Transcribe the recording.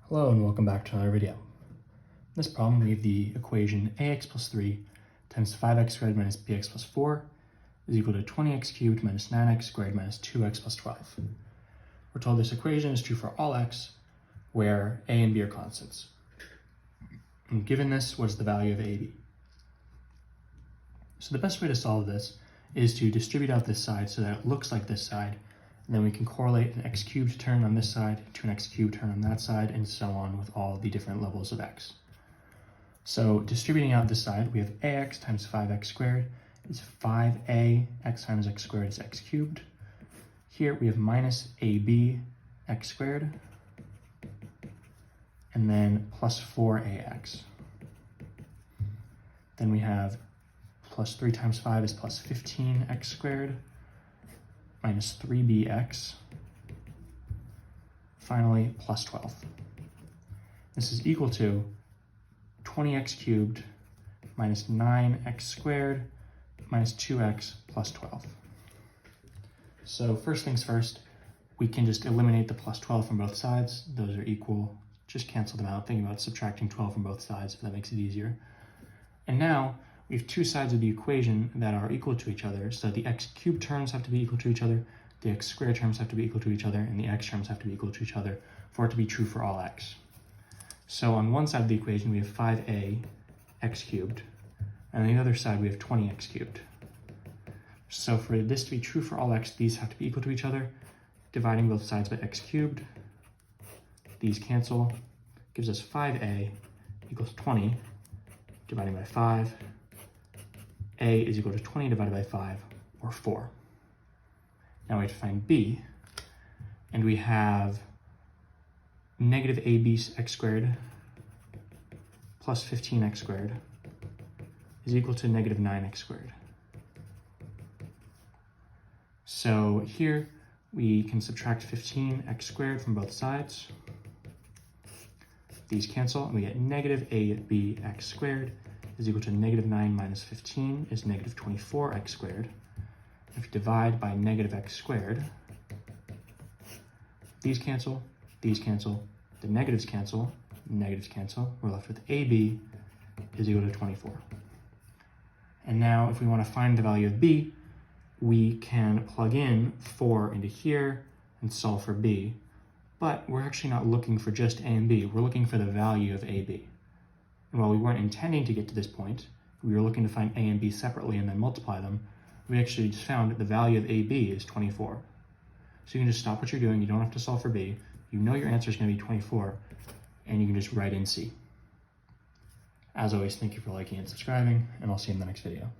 Hello and welcome back to another video. In this problem, we have the equation ax plus 3 times 5x squared minus bx plus 4 is equal to 20x cubed minus 9x squared minus 2x plus 12. We're told this equation is true for all x, where a and b are constants. And given this, what is the value of ab? So the best way to solve this is to distribute out this side so that it looks like this side, and then we can correlate an x cubed term on this side to an x cubed term on that side, and so on with all the different levels of x. So distributing out this side, we have ax times 5x squared is 5a, x times x squared is x cubed. Here we have minus ab x squared, and then plus 4ax. Then we have plus 3 times 5 is plus 15x squared, minus 3bx, finally plus 12. This is equal to 20x cubed minus 9x squared minus 2x plus 12. So first things first, we can just eliminate the plus 12 from both sides. Those are equal. Just cancel them out. Think about subtracting 12 from both sides if that makes it easier. And now we have two sides of the equation that are equal to each other, so the x cubed terms have to be equal to each other, the x squared terms have to be equal to each other, and the x terms have to be equal to each other for it to be true for all x. So on one side of the equation, we have 5a x cubed, and on the other side, we have 20x cubed. So for this to be true for all x, these have to be equal to each other. Dividing both sides by x cubed, these cancel, gives us 5a equals 20, dividing by 5. A is equal to 20 divided by 5, or 4. Now we have to find b, and we have negative ab x squared plus 15x squared is equal to negative 9x squared. So here we can subtract 15x squared from both sides. These cancel, and we get negative ab x squared is equal to negative 9 minus 15 is negative 24x squared. If you divide by negative x squared, these cancel, the negatives cancel, we're left with ab is equal to 24. And now if we want to find the value of b, we can plug in 4 into here and solve for b, but we're actually not looking for just a and b, we're looking for the value of ab. And while we weren't intending to get to this point, we were looking to find a and b separately and then multiply them, we actually just found that the value of ab is 24. So you can just stop what you're doing, you don't have to solve for b, you know your answer is going to be 24, and you can just write in c. As always, thank you for liking and subscribing, and I'll see you in the next video.